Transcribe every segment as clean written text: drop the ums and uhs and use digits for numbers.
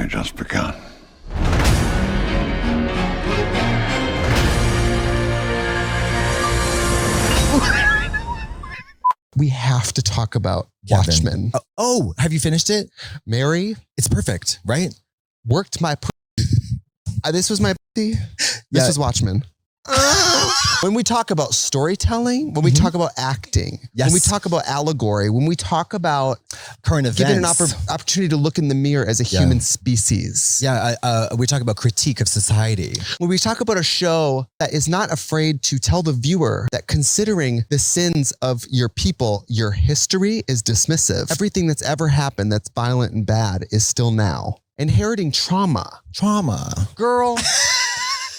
only just begun. We have to talk about Watchmen. Oh, have you finished it? Mary, It's perfect, right? worked my this was my This was Watchmen. When we talk about storytelling, when we talk about acting, when we talk about allegory, when we talk about current events, giving an opportunity to look in the mirror as a human species. We talk about critique of society. When we talk about a show that is not afraid to tell the viewer that considering the sins of your people, your history is dismissive. Everything that's ever happened that's violent and bad is still now. Inheriting trauma. Girl,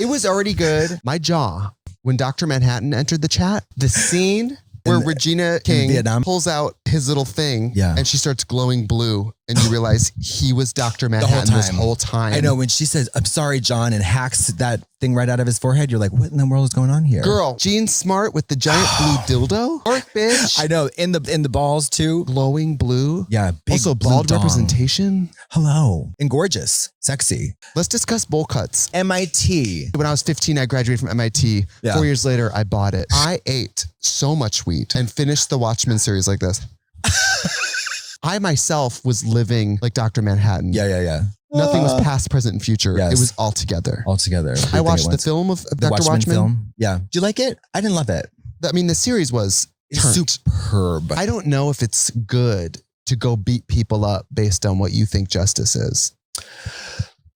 it was already good. My jaw. When Dr. Manhattan entered the chat, the scene where Regina King pulls out his little thing and she starts glowing blue and you realize he was Dr. Manhattan this whole time. I know, when she says, "I'm sorry, John," and hacks that thing right out of his forehead, you're like, what in the world is going on here? Girl, Jean Smart with the giant blue dildo. Or, bitch. I know, in the balls too. Glowing blue. Yeah. Big also bald representation. Hello. And gorgeous. Sexy. Let's discuss bowl cuts. MIT. When I was 15, I graduated from MIT. 4 years later, I bought it. I ate so much wheat and finished the Watchmen series like this. I myself was living like Dr. Manhattan. Yeah. Nothing was past, present, and future. Yes. It was all together. I watched the film of Dr. Watchmen. Film. Yeah. Do you like it? I didn't love it. I mean, the series was superb. I don't know if it's good to go beat people up based on what you think justice is.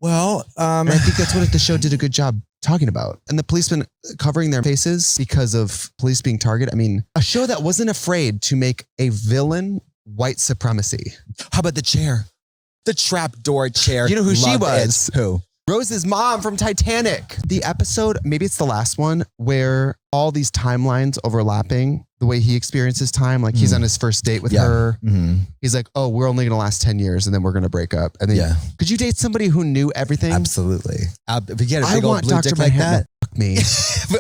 Well, and I think that's what the show did a good job talking about. And the policemen covering their faces because of police being targeted. I mean, a show that wasn't afraid to make a villain white supremacy. How about the chair? The trapdoor chair. You know who she was? Who? Rose's mom from Titanic. The episode, maybe it's the last one, where all these timelines overlapping, the way he experiences time, like he's on his first date with her. He's like, oh, we're only going to last 10 years and then we're going to break up. And then could you date somebody who knew everything? Absolutely. If you get a I big old want blue Dr. dick like Manhattan that. to fuck me.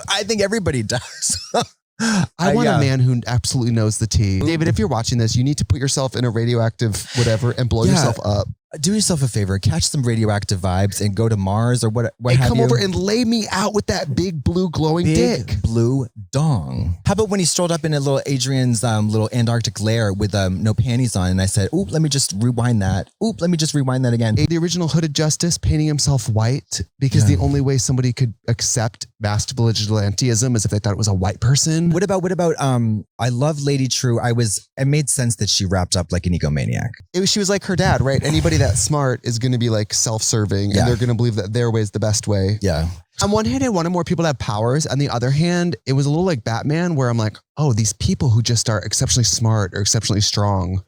I think everybody does. I want a man who absolutely knows the tea. David, if you're watching this, you need to put yourself in a radioactive whatever and blow yourself up. Do yourself a favor, catch some radioactive vibes and go to Mars or what and have come you. over and lay me out with that big blue glowing dick. Blue dong. How about when he strolled up in a little Adrian's little Antarctic lair with no panties on and I said, oop, let me just rewind that. Oop, let me just rewind that again. The original Hooded Justice painting himself white because the only way somebody could accept masked vigilantism is if they thought it was a white person. What about I love Lady True. It made sense that she wrapped up like an egomaniac. She was like her dad, right? Anybody that's smart is going to be like self-serving and they're going to believe that their way is the best way. Yeah. On one hand, I wanted more people to have powers. On the other hand, it was a little like Batman where I'm like, oh, these people who just are exceptionally smart or exceptionally strong.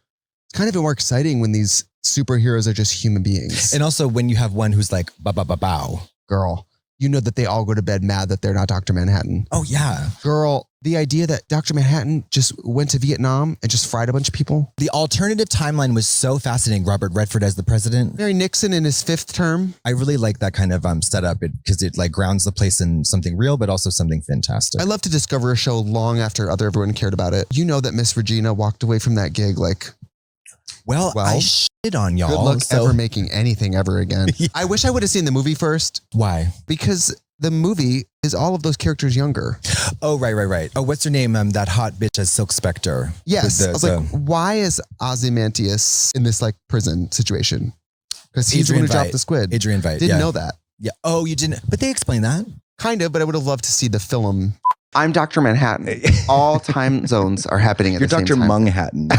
It's kind of more exciting when these superheroes are just human beings. And also when you have one who's like, bow. Girl, you know that they all go to bed mad that they're not Dr. Manhattan. Oh, yeah. Girl, the idea that Dr. Manhattan just went to Vietnam and just fried a bunch of people. The alternative timeline was so fascinating. Robert Redford as the president. Mary Nixon in his 5th term. I really like that kind of setup because it like grounds the place in something real, but also something fantastic. I love to discover a show long after everyone cared about it. You know that Miss Regina walked away from that gig like... Well, I shit on y'all. Good luck ever making anything ever again. I wish I would have seen the movie first. Why? Because the movie is all of those characters younger. Oh, right. Oh, what's her name? That hot bitch as Silk Spectre. Yes. I was like, why is Ozymandias in this like prison situation? Because he's the one who dropped the squid. Adrian Veidt. Didn't know that. Yeah. Oh, you didn't. But they explained that. Kind of, but I would have loved to see the film. I'm Dr. Manhattan. All time zones are happening at the same time. You're Dr. Munghattan.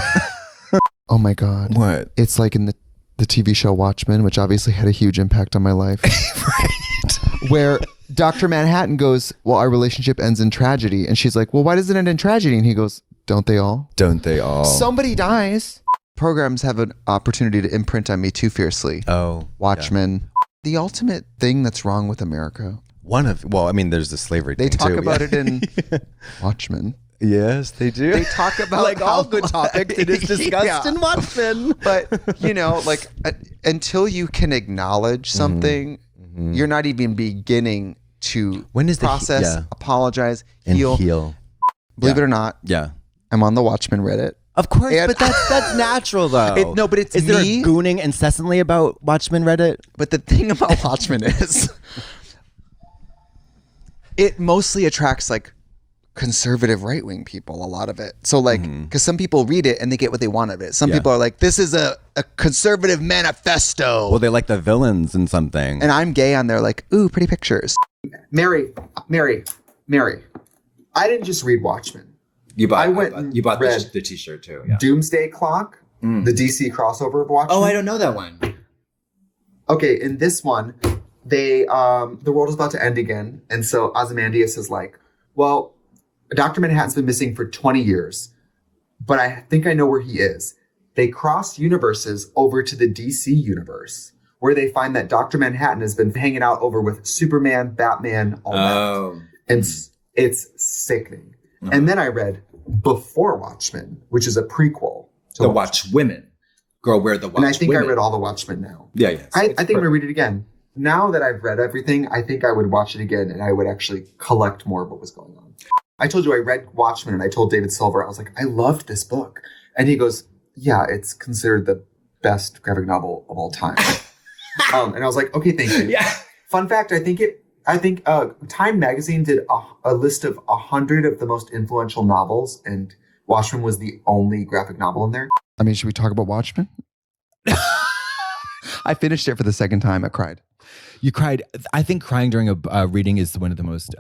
Oh my God. What? It's like in the TV show Watchmen, which obviously had a huge impact on my life. Right. Where Dr. Manhattan goes, well, our relationship ends in tragedy. And she's like, well, why does it end in tragedy? And he goes, don't they all? Don't they all? Somebody dies. Programs have an opportunity to imprint on me too fiercely. Oh. Watchmen. Yeah. The ultimate thing that's wrong with America. There's the slavery thing too. They talk about it in Watchmen. Yes, they do. They talk about like all good topics, it is discussed in Watchmen. But, like until you can acknowledge something, you're not even beginning to process, apologize, and heal. Believe it or not, I'm on the Watchmen Reddit. Of course, And- but that's natural though. No, but it's Is there me. a gooning incessantly about Watchmen Reddit? But the thing about Watchmen is it mostly attracts like conservative right-wing people, a lot of it. So like, because some people read it and they get what they want of it. Some people are like, this is a conservative manifesto. Well, they like the villains in something. And I'm gay on there like, ooh, pretty pictures. Mary. I didn't just read Watchmen. You bought read the t-shirt too. Yeah. Doomsday Clock, the DC crossover of Watchmen. Oh, I don't know that one. Okay, in this one, the world is about to end again. And so Ozymandias is like, well, Dr. Manhattan's been missing for 20 years, but I think I know where he is. They cross universes over to the DC universe, where they find that Dr. Manhattan has been hanging out over with Superman, Batman, all that. And it's sickening. And then I read Before Watchmen, which is a prequel to The Watchwomen. Girl, where the Watchmen. And I think I read all the Watchmen now. Yeah, yeah. I think I'm going to read it again. Now that I've read everything, I think I would watch it again and I would actually collect more of what was going on. I told you I read Watchmen and I told David Silver, I was like, I loved this book. And he goes, yeah, it's considered the best graphic novel of all time. And I was like, okay, thank you. Yeah. Fun fact, I think Time Magazine did a list of 100 of the most influential novels, and Watchmen was the only graphic novel in there. I mean, should we talk about Watchmen? I finished it for the second time. I cried. You cried. I think crying during a reading is one of the most,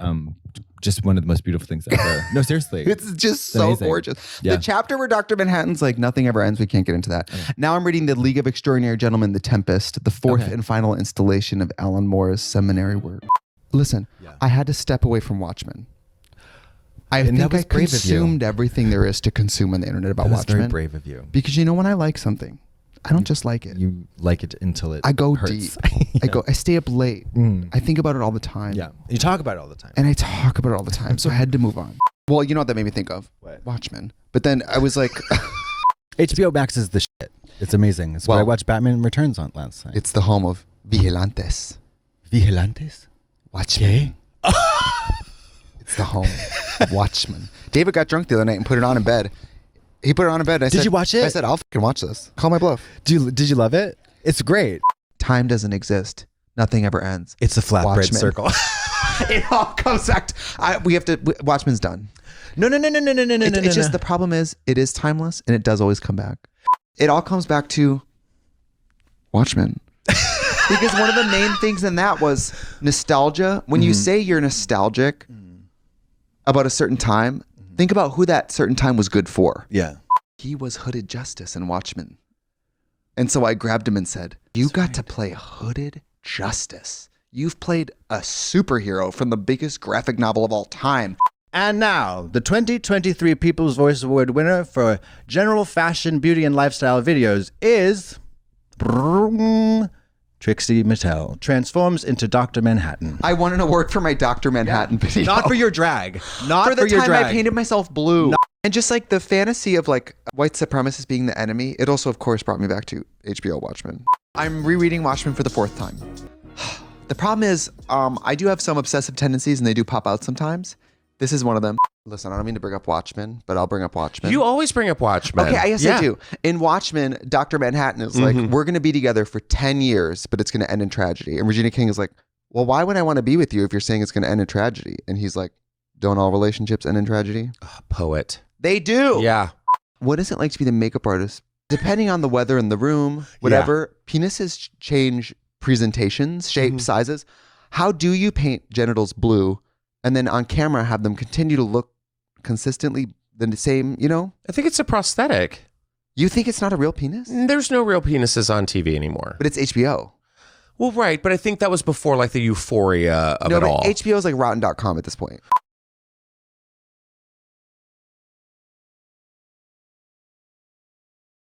just one of the most beautiful things ever. No, seriously. It's just so amazing. gorgeous. Yeah. The chapter where Dr. Manhattan's like, nothing ever ends. We can't get into that. Okay. Now I'm reading The League of Extraordinary Gentlemen, The Tempest, the fourth and final installation of Alan Moore's seminary work. Listen, I had to step away from Watchmen. I think I consumed everything there is to consume on the internet about Watchmen. Very brave of you. Because you know when I like something, I don't just like it. You like it until it I go hurts. deep. I stay up late. I think about it all the time. Yeah. You talk about it all the time. And I talk about it all the time. So I had to move on. Well, you know what that made me think of? What? Watchmen. But then I was like... HBO Max is the shit. It's amazing. It's what I watched Batman Returns on last night. It's the home of Vigilantes. Vigilantes? Watchmen. It's the home of Watchmen. David got drunk the other night and put it on in bed. He put it on in bed. Did you watch it? I said, I'll fucking watch this. Call my bluff. Did you love it? It's great. Time doesn't exist. Nothing ever ends. It's a flat bread Watchmen. circle. It all comes back to... Watchmen's done. No. It's just the problem is it is timeless and it does always come back. It all comes back to Watchmen. Because one of the main things in that was nostalgia. When you say you're nostalgic about a certain time, think about who that certain time was good for. Yeah. He was Hooded Justice in Watchmen. And so I grabbed him and said, you got to play Hooded Justice. You've played a superhero from the biggest graphic novel of all time. And now, the 2023 People's Voice Award winner for General Fashion, Beauty, and Lifestyle videos is... Trixie Mattel transforms into Dr. Manhattan. I won an award for my Dr. Manhattan video. Not for your drag. Not for the your time drag. I painted myself blue. And just like the fantasy of like white supremacists being the enemy, it also of course brought me back to HBO Watchmen. I'm rereading Watchmen for the 4th time. The problem is I do have some obsessive tendencies and they do pop out sometimes. This is one of them. Listen, I don't mean to bring up Watchmen, but I'll bring up Watchmen. You always bring up Watchmen. Okay, yes, I do. In Watchmen, Dr. Manhattan is like, we're going to be together for 10 years, but it's going to end in tragedy. And Regina King is like, well, why would I want to be with you if you're saying it's going to end in tragedy? And he's like, don't all relationships end in tragedy? Poet. They do. Yeah. What is it like to be the makeup artist? Depending on the weather in the room, whatever, penises change presentations, shapes, sizes. How do you paint genitals blue and then on camera have them continue to look consistently the same, you know? I think it's a prosthetic. You think it's not a real penis? There's no real penises on TV anymore. But it's HBO. Well, right. But I think that was before like the euphoria of it all. HBO is like Rotten.com at this point.